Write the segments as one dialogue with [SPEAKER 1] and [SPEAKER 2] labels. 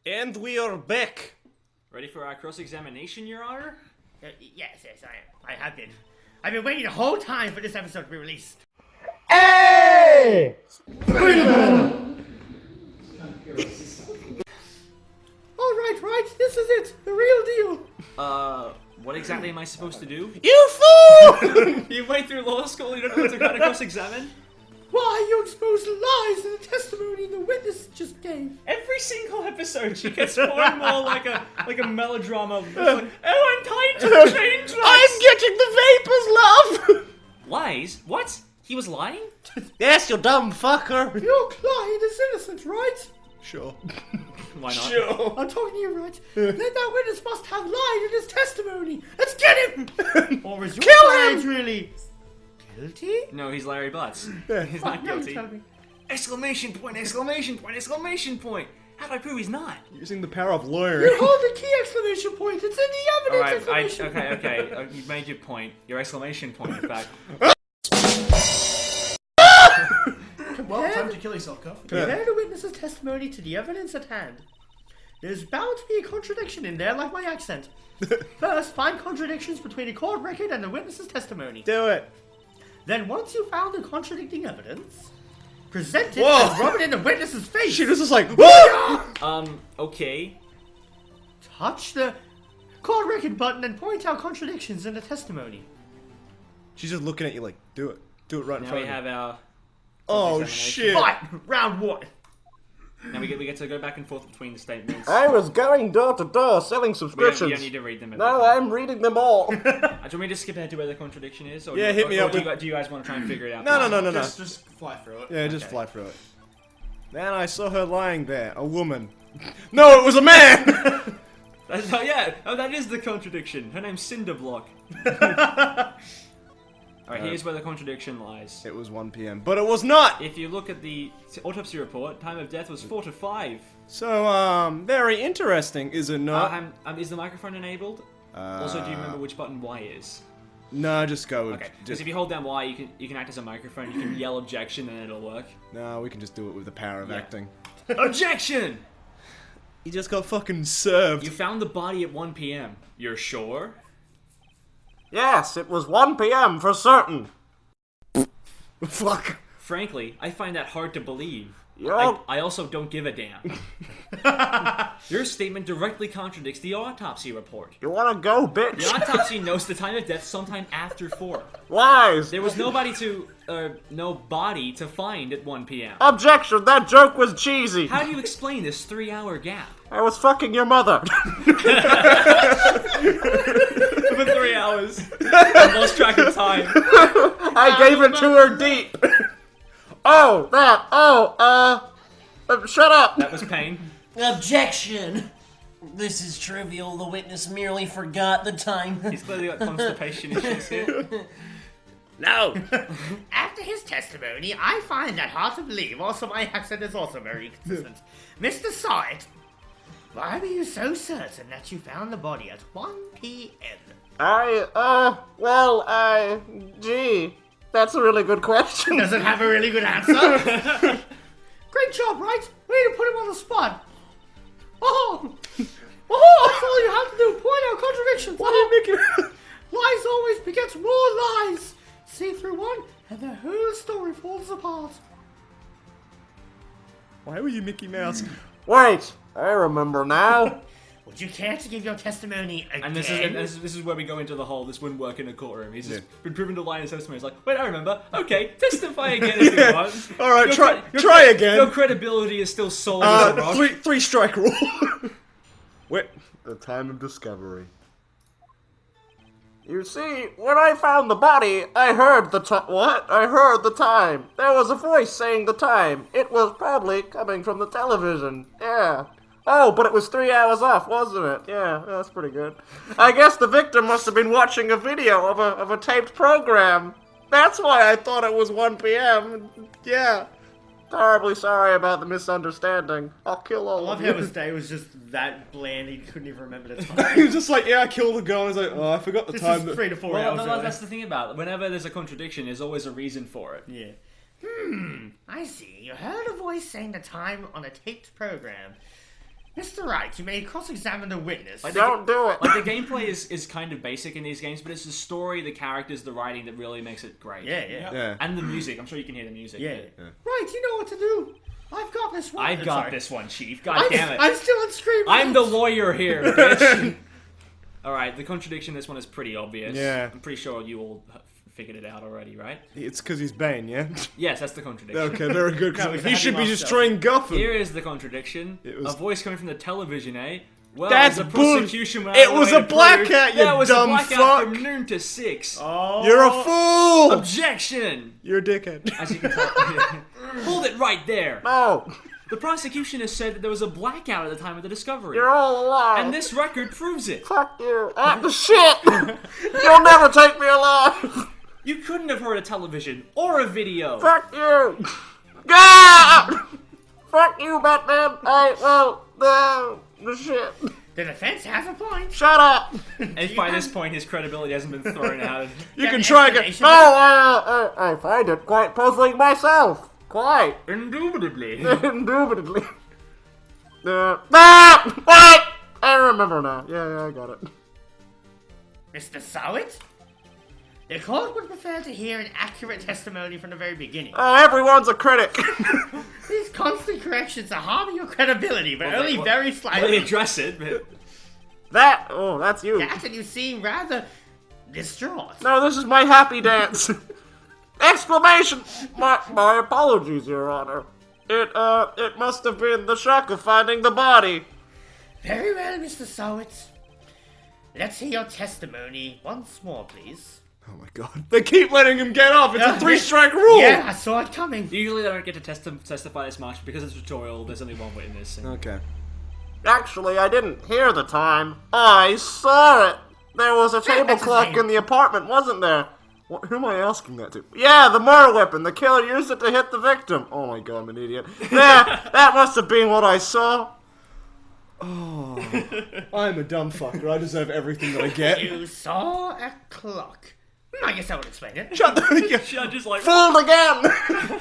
[SPEAKER 1] And we are back.
[SPEAKER 2] Ready for our cross-examination, Your Honor?
[SPEAKER 3] Yes, I have been. I've been waiting the whole time for this episode to be released.
[SPEAKER 1] Hey!
[SPEAKER 3] Alright, this is it. The real deal.
[SPEAKER 2] What exactly am I supposed to do?
[SPEAKER 1] You fool!
[SPEAKER 2] You went through law school, you don't know what to kind of cross-examine?
[SPEAKER 3] Why you exposed lies in the testimony the witness just gave.
[SPEAKER 2] Every single episode, she gets more and more like a melodrama. Like, oh, I'm tied to the chain tracks.
[SPEAKER 1] I'm getting the vapors, love!
[SPEAKER 2] Lies? What? He was lying?
[SPEAKER 1] Yes, you dumb fucker.
[SPEAKER 3] Your client is innocent, right?
[SPEAKER 1] Sure.
[SPEAKER 2] Why not?
[SPEAKER 1] Sure.
[SPEAKER 3] I'm talking to you, right? Then that witness must have lied in his testimony. Let's get him! Or is your
[SPEAKER 1] Kill
[SPEAKER 3] client
[SPEAKER 1] him!
[SPEAKER 3] really guilty?
[SPEAKER 2] No, he's Larry Butts. He's
[SPEAKER 3] Fuck,
[SPEAKER 2] not
[SPEAKER 3] now you
[SPEAKER 2] guilty.
[SPEAKER 3] tell me.
[SPEAKER 2] Exclamation point, exclamation point, exclamation point. How do I prove he's not?
[SPEAKER 1] Using the power of
[SPEAKER 3] You
[SPEAKER 1] lawyering.
[SPEAKER 3] hold the key exclamation point. It's in the evidence
[SPEAKER 2] Alright,
[SPEAKER 3] exclamation point.
[SPEAKER 2] okay. You've made your point. Your exclamation point, in fact.
[SPEAKER 4] Well, time to kill yourself, Cuff.
[SPEAKER 3] Compare the witness's testimony to the evidence at hand. There's bound to be a contradiction in there, like my accent. First, find contradictions between the court record and the witness's testimony.
[SPEAKER 1] Do it.
[SPEAKER 3] Then, once you found the contradicting evidence, present it
[SPEAKER 1] Whoa.
[SPEAKER 3] and rub it in the witness's face.
[SPEAKER 1] She was just like, whoa!
[SPEAKER 2] Okay.
[SPEAKER 3] Touch the court record button and point out contradictions in the testimony.
[SPEAKER 1] She's just looking at you like, do it. Do it right in
[SPEAKER 2] Now
[SPEAKER 1] front
[SPEAKER 2] we
[SPEAKER 1] of
[SPEAKER 2] have
[SPEAKER 1] you.
[SPEAKER 2] our...
[SPEAKER 1] Oh,
[SPEAKER 2] cross-examination.
[SPEAKER 1] shit.
[SPEAKER 3] Fight! Round one.
[SPEAKER 2] Now we get to go back and forth between the statements.
[SPEAKER 5] I was going door to door selling
[SPEAKER 2] We don't
[SPEAKER 5] subscriptions.
[SPEAKER 2] need to read them.
[SPEAKER 5] No, I'm reading them all.
[SPEAKER 2] Do you want me to skip ahead to where the contradiction is? Or
[SPEAKER 1] Yeah, hit me up
[SPEAKER 2] do
[SPEAKER 1] with-
[SPEAKER 2] you guys want to try and figure it out?
[SPEAKER 1] No.
[SPEAKER 4] Just fly through it.
[SPEAKER 1] Yeah, just fly through it. Then I saw her lying there, a woman. No, it was a man!
[SPEAKER 2] That's, that is the contradiction. Her name's Cinderblock. Alright, here's where the contradiction lies.
[SPEAKER 1] It was 1 p.m., but it was not!
[SPEAKER 2] If you look at the autopsy report, time of death was 4 to 5.
[SPEAKER 1] So, very interesting, is it not?
[SPEAKER 2] Is the microphone enabled? Also, do you remember which button Y is?
[SPEAKER 1] No, just go with...
[SPEAKER 2] Okay, because if you hold down Y, you can act as a microphone, you can yell objection and it'll work.
[SPEAKER 1] No, we can just do it with the power of
[SPEAKER 2] Yeah.
[SPEAKER 1] acting.
[SPEAKER 2] Objection!
[SPEAKER 1] He just got fucking served.
[SPEAKER 2] You found the body at 1 p.m. You're sure?
[SPEAKER 5] Yes, it was 1 p.m. for certain.
[SPEAKER 1] Fuck.
[SPEAKER 2] Frankly, I find that hard to believe.
[SPEAKER 5] Yo.
[SPEAKER 2] I also don't give a damn. Your statement directly contradicts the autopsy report.
[SPEAKER 5] You wanna go,
[SPEAKER 2] The
[SPEAKER 5] bitch?
[SPEAKER 2] autopsy notes the time of death sometime after 4.
[SPEAKER 5] Lies.
[SPEAKER 2] There was no body to find at 1 p.m.
[SPEAKER 5] Objection, that joke was cheesy.
[SPEAKER 2] How do you explain this 3-hour gap?
[SPEAKER 5] I was fucking your mother.
[SPEAKER 2] For 3 hours. I lost track of time.
[SPEAKER 5] I gave it to her deep. Shut up.
[SPEAKER 2] That was pain.
[SPEAKER 6] Objection! This is trivial. The witness merely forgot the time.
[SPEAKER 2] He's clearly got constipation issues here.
[SPEAKER 1] No.
[SPEAKER 3] After his testimony, I find that hard to believe. Also, my accent is also very consistent. Mr. Side, why were you so certain that you found the body at 1 p.m.?
[SPEAKER 5] Gee, that's a really good question.
[SPEAKER 3] Doesn't have a really good answer. Great job, right? Way to put him on the spot. Oh, that's all you have to do. Point out contradictions.
[SPEAKER 1] Why are you making...
[SPEAKER 3] Lies always begets more lies. See through one, and the whole story falls apart.
[SPEAKER 1] Why were you Mickey Mouse?
[SPEAKER 5] Wait, I remember now.
[SPEAKER 3] Would you care to give your testimony again?
[SPEAKER 2] And this is where we go into the whole, this wouldn't work in a courtroom. He's just been proven to lie in his testimony. He's like, wait, I remember. Okay, testify again if you want.
[SPEAKER 1] Alright,
[SPEAKER 2] Your
[SPEAKER 1] try again.
[SPEAKER 2] Your credibility is still solid as a rock.
[SPEAKER 1] Three strike rule. Wait.
[SPEAKER 5] The time of discovery. You see, when I found the body, I heard the time. What? I heard the time. There was a voice saying the time. It was probably coming from the television. Yeah. Oh, but it was 3 hours off, wasn't it? Yeah, that's pretty good. I guess the victim must have been watching a video of a taped program. That's why I thought it was 1 p.m. Yeah. Terribly sorry about the misunderstanding. I'll kill all
[SPEAKER 3] I love
[SPEAKER 5] of
[SPEAKER 3] how
[SPEAKER 5] you.
[SPEAKER 3] his day was just that bland he couldn't even remember the time.
[SPEAKER 1] He was just like, yeah, I killed the girl. He's like, oh, I forgot the
[SPEAKER 3] This
[SPEAKER 1] time.
[SPEAKER 3] is 3 to 4
[SPEAKER 2] Well,
[SPEAKER 3] hours
[SPEAKER 2] no,
[SPEAKER 3] early.
[SPEAKER 2] that's the thing about it. Whenever there's a contradiction, there's always a reason for it.
[SPEAKER 3] Yeah. I see. You heard a voice saying the time on a taped program. Mr. Wright, you may cross-examine the witness.
[SPEAKER 5] Don't do it.
[SPEAKER 2] Like, the gameplay is kind of basic in these games, but it's the story, the characters, the writing that really makes it great.
[SPEAKER 3] Yeah.
[SPEAKER 2] And the music. I'm sure you can hear the music.
[SPEAKER 3] Yeah. Right, you know what to do. I've got this one.
[SPEAKER 2] I've got this one, Chief. God damn it.
[SPEAKER 3] I'm still on screen.
[SPEAKER 2] I'm the lawyer here, bitch. Alright, the contradiction in this one is pretty obvious.
[SPEAKER 1] Yeah.
[SPEAKER 2] I'm pretty sure you all figured it out already, right?
[SPEAKER 1] It's because he's Bane, yeah?
[SPEAKER 2] Yes, that's the contradiction.
[SPEAKER 1] Okay, very good. 'Cause
[SPEAKER 3] No,
[SPEAKER 1] he should be
[SPEAKER 3] happy
[SPEAKER 1] destroying Gotham.
[SPEAKER 2] Here is the contradiction.
[SPEAKER 1] It was-
[SPEAKER 2] A voice coming from the television, eh? Well,
[SPEAKER 1] That's
[SPEAKER 2] the
[SPEAKER 1] bull-
[SPEAKER 2] prosecution went
[SPEAKER 1] It
[SPEAKER 2] out of
[SPEAKER 1] was
[SPEAKER 2] the way
[SPEAKER 1] a
[SPEAKER 2] to
[SPEAKER 1] blackout,
[SPEAKER 2] prove-
[SPEAKER 1] you
[SPEAKER 2] Yeah, it was
[SPEAKER 1] dumb
[SPEAKER 2] a blackout
[SPEAKER 1] fuck.
[SPEAKER 2] from noon to 6.
[SPEAKER 3] Oh.
[SPEAKER 1] You're a fool!
[SPEAKER 2] Objection!
[SPEAKER 1] You're a dickhead.
[SPEAKER 2] As you can tell. Hold it right there.
[SPEAKER 5] No,
[SPEAKER 2] The prosecution has said that there was a blackout at the time of the discovery.
[SPEAKER 5] you're all alive.
[SPEAKER 2] And this record proves it.
[SPEAKER 5] Fuck you. The shit! You'll never take me alive!
[SPEAKER 2] You couldn't have heard a television or a video.
[SPEAKER 5] Fuck you! God! Fuck you, Batman! The shit.
[SPEAKER 3] The defense has a point.
[SPEAKER 5] Shut up!
[SPEAKER 2] And by this point, his credibility hasn't been thrown out.
[SPEAKER 1] You
[SPEAKER 3] Got
[SPEAKER 1] can
[SPEAKER 3] an
[SPEAKER 1] try again.
[SPEAKER 3] explanation?
[SPEAKER 5] No, I find it quite puzzling myself. Quite.
[SPEAKER 2] Indubitably.
[SPEAKER 5] Indubitably. Wait! I remember now. Yeah, I got it.
[SPEAKER 3] Mr. Sowett? The court would prefer to hear an accurate testimony from the very beginning.
[SPEAKER 5] Everyone's a critic.
[SPEAKER 3] These constant corrections are harming your credibility, but
[SPEAKER 2] Well,
[SPEAKER 3] only
[SPEAKER 2] they-
[SPEAKER 3] very
[SPEAKER 2] They
[SPEAKER 3] slightly.
[SPEAKER 2] address it, but...
[SPEAKER 5] That's you.
[SPEAKER 3] That and you seem rather distraught.
[SPEAKER 5] No, this is my happy dance. Exclamation! My apologies, Your Honor. It must have been the shock of finding the body.
[SPEAKER 3] Very well, Mr. Sowett. Let's hear your testimony once more, please.
[SPEAKER 1] Oh my god. They keep letting him get off. It's a 3-strike rule.
[SPEAKER 3] Yeah, I saw it coming.
[SPEAKER 2] Usually they don't get to testify this much because it's tutorial. There's only one witness. And...
[SPEAKER 1] Okay.
[SPEAKER 5] Actually, I didn't hear the time. I saw it. There was a table
[SPEAKER 3] that's his
[SPEAKER 5] clock
[SPEAKER 3] name.
[SPEAKER 5] in the apartment, wasn't there? Who am I asking that to? Yeah, the murder weapon. The killer used it to hit the victim. Oh my god, I'm an idiot. Yeah, that must have been what I saw.
[SPEAKER 1] Oh, I'm a dumb fucker. I deserve everything that I get.
[SPEAKER 3] You saw a clock. I guess I would explain it.
[SPEAKER 1] Shut the...
[SPEAKER 2] Yeah, just like...
[SPEAKER 5] Fooled again!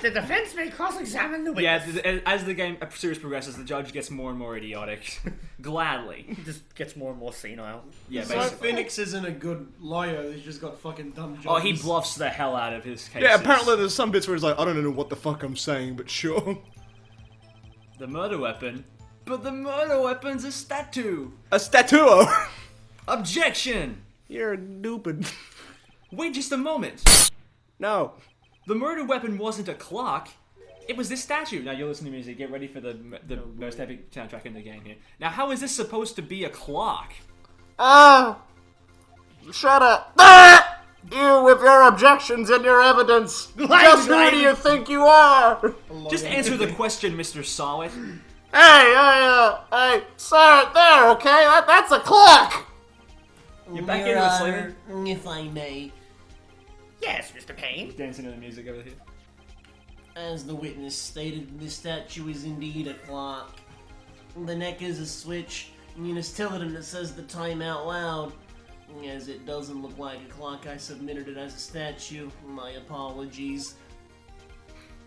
[SPEAKER 3] The defense may cross-examine the witness.
[SPEAKER 2] Yeah, as the game series progresses, the judge gets more and more idiotic. Gladly.
[SPEAKER 3] He just gets more and more senile.
[SPEAKER 2] Yeah,
[SPEAKER 4] So
[SPEAKER 2] basically.
[SPEAKER 4] Phoenix isn't a good lawyer, he's just got fucking dumb jobs.
[SPEAKER 2] Oh, he bluffs the hell out of his cases.
[SPEAKER 1] Yeah, apparently there's some bits where he's like, I don't know what the fuck I'm saying, but sure.
[SPEAKER 2] The murder weapon. But the murder weapon's a statue.
[SPEAKER 1] A statuo.
[SPEAKER 2] Objection!
[SPEAKER 1] You're stupid.
[SPEAKER 2] Wait just a moment.
[SPEAKER 1] No.
[SPEAKER 2] The murder weapon wasn't a clock. It was this statue. Now you'll listen to music. Get ready for the most epic soundtrack in the game here. Now, how is this supposed to be a clock?
[SPEAKER 5] Shut up. You with your objections and your evidence. Just who do you think you are?
[SPEAKER 2] Just answer the question, Mr. Solid.
[SPEAKER 5] Hey, I saw it there, okay? That's a clock!
[SPEAKER 2] You're back
[SPEAKER 6] Your
[SPEAKER 2] into it, Slater.
[SPEAKER 6] Honor, if I may.
[SPEAKER 3] Yes, Mr. Payne.
[SPEAKER 2] Dancing to the music over here.
[SPEAKER 6] As the witness stated, the statue is indeed a clock. The neck is a switch, and you just tell him that says the time out loud. As it doesn't look like a clock, I submitted it as a statue. My apologies.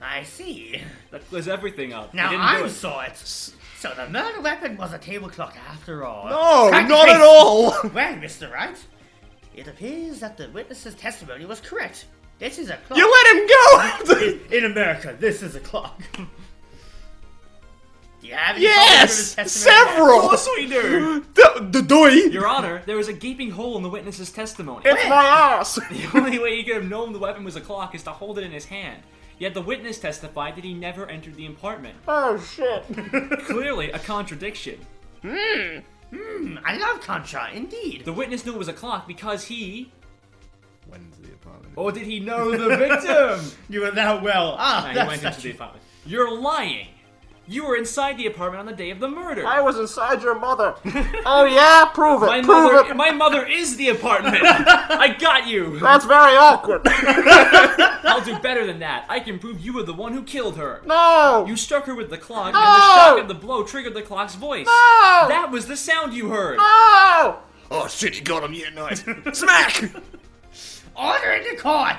[SPEAKER 3] I see.
[SPEAKER 2] That clears everything up.
[SPEAKER 3] Now
[SPEAKER 2] You didn't do
[SPEAKER 3] I
[SPEAKER 2] it.
[SPEAKER 3] saw it. So the murder weapon was a table clock after all.
[SPEAKER 1] No,
[SPEAKER 3] Crack
[SPEAKER 1] not
[SPEAKER 3] the
[SPEAKER 1] at
[SPEAKER 3] case.
[SPEAKER 1] all.
[SPEAKER 3] Well, Mr. Wright, it appears that the witness's testimony was correct. This is a clock.
[SPEAKER 1] You let him go.
[SPEAKER 3] In America, this is a clock. Do you have any
[SPEAKER 1] Yes,
[SPEAKER 3] problems with his testimony?
[SPEAKER 2] Of
[SPEAKER 1] several.
[SPEAKER 2] course we do!
[SPEAKER 1] The doy.
[SPEAKER 2] Your Honor, there was a gaping hole in the witness's testimony.
[SPEAKER 5] It's my ass!
[SPEAKER 2] The only way he could have known the weapon was a clock is to hold it in his hand. Yet the witness testified that he never entered the apartment.
[SPEAKER 5] Oh shit.
[SPEAKER 2] Clearly a contradiction.
[SPEAKER 3] I love Contra, indeed.
[SPEAKER 2] The witness knew it was a clock because he...
[SPEAKER 1] When's the apartment?
[SPEAKER 2] Or did he know the victim?
[SPEAKER 3] You were that well. Ah,
[SPEAKER 2] Nah, he
[SPEAKER 3] that's
[SPEAKER 2] went into
[SPEAKER 3] such
[SPEAKER 2] the apartment. You're lying! You were inside the apartment on the day of the murder.
[SPEAKER 5] I was inside your mother. Oh yeah? Prove it. Prove it.
[SPEAKER 2] My mother is the apartment. I got you.
[SPEAKER 5] That's very awkward.
[SPEAKER 2] I'll do better than that. I can prove you were the one who killed her.
[SPEAKER 5] No!
[SPEAKER 2] You struck her with the clock,
[SPEAKER 5] No!
[SPEAKER 2] and the shock of the blow triggered the clock's voice.
[SPEAKER 5] No!
[SPEAKER 2] That was the sound you heard.
[SPEAKER 5] No!
[SPEAKER 1] Oh shit, you got him yet, nice. Smack!
[SPEAKER 3] Order in the court.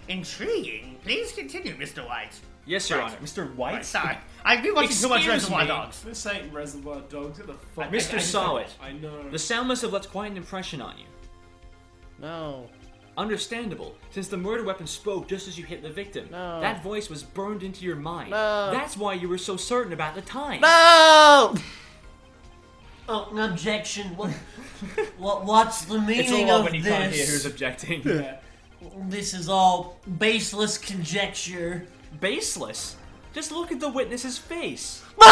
[SPEAKER 3] Intriguing. Please continue, Mr. White.
[SPEAKER 2] Yes, Your
[SPEAKER 3] Right.
[SPEAKER 2] Honor. Mr. White?
[SPEAKER 3] Sorry, I've been watching too much
[SPEAKER 2] Excuse
[SPEAKER 3] Reservoir
[SPEAKER 2] me.
[SPEAKER 3] Dogs.
[SPEAKER 4] This ain't Reservoir Dogs. What the fuck?
[SPEAKER 2] Mr. Sawit,
[SPEAKER 4] I know.
[SPEAKER 2] the sound must have left quite an impression on you.
[SPEAKER 5] No.
[SPEAKER 2] Understandable, since the murder weapon spoke just as you hit the victim.
[SPEAKER 5] No.
[SPEAKER 2] That voice was burned into your mind.
[SPEAKER 5] No.
[SPEAKER 2] That's why you were so certain about the time.
[SPEAKER 5] No!
[SPEAKER 6] Oh, an objection. What's the
[SPEAKER 2] It's
[SPEAKER 6] meaning
[SPEAKER 2] all
[SPEAKER 6] of
[SPEAKER 2] when you can't hear who's
[SPEAKER 6] this?
[SPEAKER 2] objecting.
[SPEAKER 4] Yeah.
[SPEAKER 6] This is all baseless conjecture.
[SPEAKER 2] Baseless. Just look at the witness's face.
[SPEAKER 3] Would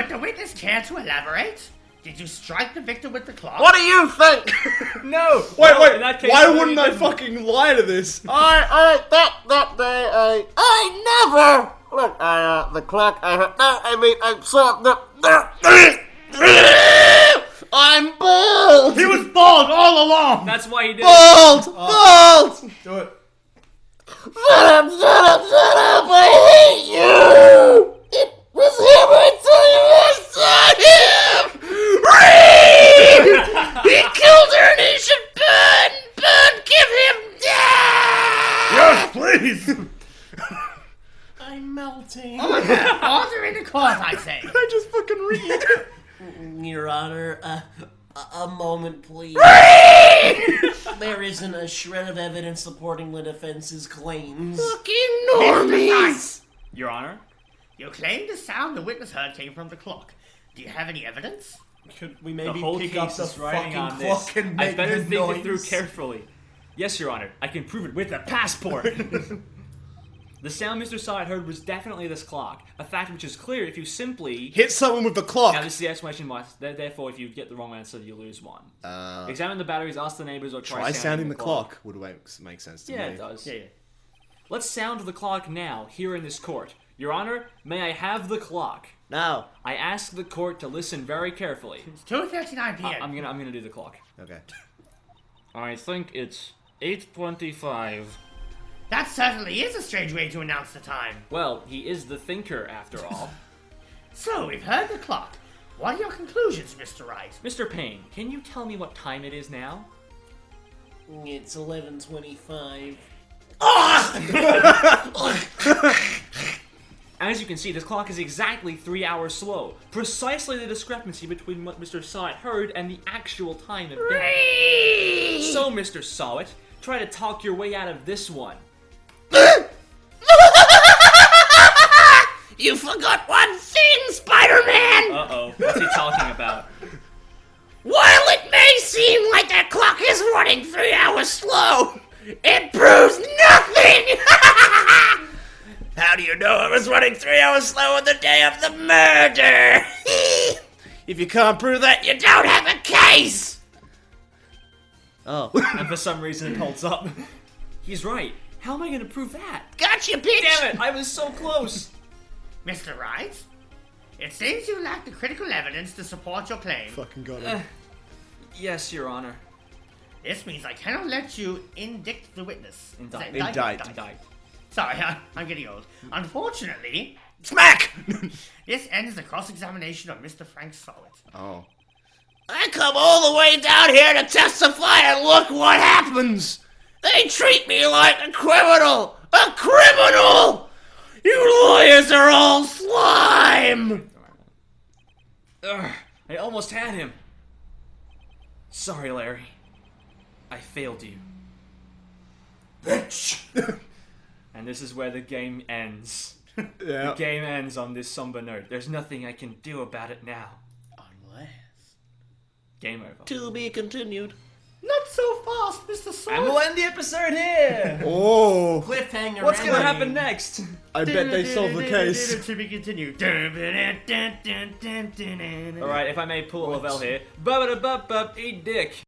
[SPEAKER 3] the witness care to elaborate? Did you strike the victim with the clock?
[SPEAKER 5] What do you think?
[SPEAKER 2] No!
[SPEAKER 1] Wait,
[SPEAKER 2] Well,
[SPEAKER 1] wait,
[SPEAKER 2] in that case,
[SPEAKER 1] why
[SPEAKER 2] no,
[SPEAKER 1] wouldn't
[SPEAKER 2] you
[SPEAKER 1] I
[SPEAKER 2] didn't.
[SPEAKER 1] fucking lie to this?
[SPEAKER 5] That day, I never. Look, the clock, I saw the. I'm bald!
[SPEAKER 3] He was bald all along!
[SPEAKER 2] That's why he did it.
[SPEAKER 5] Bald! Bald!
[SPEAKER 4] Do it.
[SPEAKER 5] Shut up, shut up, shut up! I hate you! It was him, I tell you, I saw him! He killed her and he should burn, give him death!
[SPEAKER 3] Yes, please!
[SPEAKER 6] I'm melting.
[SPEAKER 3] Order in the court, I say.
[SPEAKER 1] I just fucking read.
[SPEAKER 6] Your Honor, a moment, please. There isn't a shred of evidence supporting the defense's claims.
[SPEAKER 5] Fucking normies!
[SPEAKER 2] Your Honor?
[SPEAKER 3] You claim the sound the witness heard came from the clock. Do you have any evidence?
[SPEAKER 4] Could we
[SPEAKER 2] The
[SPEAKER 4] maybe
[SPEAKER 2] whole
[SPEAKER 4] pick
[SPEAKER 2] case
[SPEAKER 4] up the
[SPEAKER 2] is riding
[SPEAKER 4] fucking
[SPEAKER 2] on
[SPEAKER 4] clock
[SPEAKER 2] this.
[SPEAKER 4] and
[SPEAKER 2] I
[SPEAKER 4] make
[SPEAKER 2] better
[SPEAKER 4] the
[SPEAKER 2] think
[SPEAKER 4] noise?
[SPEAKER 2] it through carefully. Yes, Your Honor. I can prove it with a passport. The sound Mr. Sawit heard was definitely this clock. A fact which is clear if you simply...
[SPEAKER 1] Hit someone with the clock.
[SPEAKER 2] Now, this is the exclamation mark. Therefore, if you get the wrong answer, you lose one. Examine the batteries, ask the neighbors, or
[SPEAKER 1] Try sounding the clock. Would make sense to
[SPEAKER 2] Yeah,
[SPEAKER 1] me.
[SPEAKER 2] it does.
[SPEAKER 3] Yeah.
[SPEAKER 2] Let's sound the clock now, here in this court. Your Honor, may I have the clock?
[SPEAKER 5] No.
[SPEAKER 2] I ask the court to listen very carefully.
[SPEAKER 3] It's 2:39 p.m.
[SPEAKER 2] I'm gonna do the clock.
[SPEAKER 1] Okay.
[SPEAKER 2] I think it's 8:25.
[SPEAKER 3] That certainly is a strange way to announce the time.
[SPEAKER 2] Well, he is the thinker, after all.
[SPEAKER 3] So, we've heard the clock. What are your conclusions, Mr. Wright?
[SPEAKER 2] Mr. Payne, can you tell me what time it is now?
[SPEAKER 6] It's 11:25.
[SPEAKER 2] As you can see, this clock is exactly 3 hours slow. Precisely the discrepancy between what Mr. Sawit heard and the actual time of death. So, Mr. Sawit, try to talk your way out of this one.
[SPEAKER 5] You forgot one thing, Spider-Man!
[SPEAKER 2] Uh-oh, what's he talking about?
[SPEAKER 5] While it may seem like that clock is running 3 hours slow, it proves nothing! How do you know it was running 3 hours slow on the day of the murder? If you can't prove that, you don't have a case! Oh.
[SPEAKER 2] And for some reason it holds up. He's right. How am I gonna prove that?
[SPEAKER 5] Gotcha, bitch!
[SPEAKER 2] Damn it, I was so close!
[SPEAKER 3] Mr. Wright? It seems you lack the critical evidence to support your claim.
[SPEAKER 1] Fucking got it.
[SPEAKER 2] Yes, Your Honor.
[SPEAKER 3] This means I cannot let you indict the witness.
[SPEAKER 2] Indict.
[SPEAKER 1] Indict.
[SPEAKER 3] Sorry, I'm getting old. Unfortunately,
[SPEAKER 1] Smack!
[SPEAKER 3] this ends the cross-examination of Mr. Frank Sawit.
[SPEAKER 1] Oh.
[SPEAKER 5] I come all the way down here to testify, and look what happens! They treat me like a criminal! A criminal! You lawyers are all slime!
[SPEAKER 2] Ugh, I almost had him. Sorry, Larry. I failed you.
[SPEAKER 1] Bitch!
[SPEAKER 2] And this is where the game ends.
[SPEAKER 1] Yeah.
[SPEAKER 2] The game ends on this somber note. There's nothing I can do about it now.
[SPEAKER 3] Unless...
[SPEAKER 2] Game over.
[SPEAKER 5] To be continued.
[SPEAKER 3] Not so fast, Mr. Sawit!
[SPEAKER 2] And we'll end the episode here!
[SPEAKER 1] Oh.
[SPEAKER 6] Cliffhanger.
[SPEAKER 2] What's gonna
[SPEAKER 6] ending.
[SPEAKER 2] happen next?
[SPEAKER 1] I bet they solved the case.
[SPEAKER 3] To be continued.
[SPEAKER 2] Alright, if I may pull a Lovell here. Bub-a-da-bub-bub, eat dick.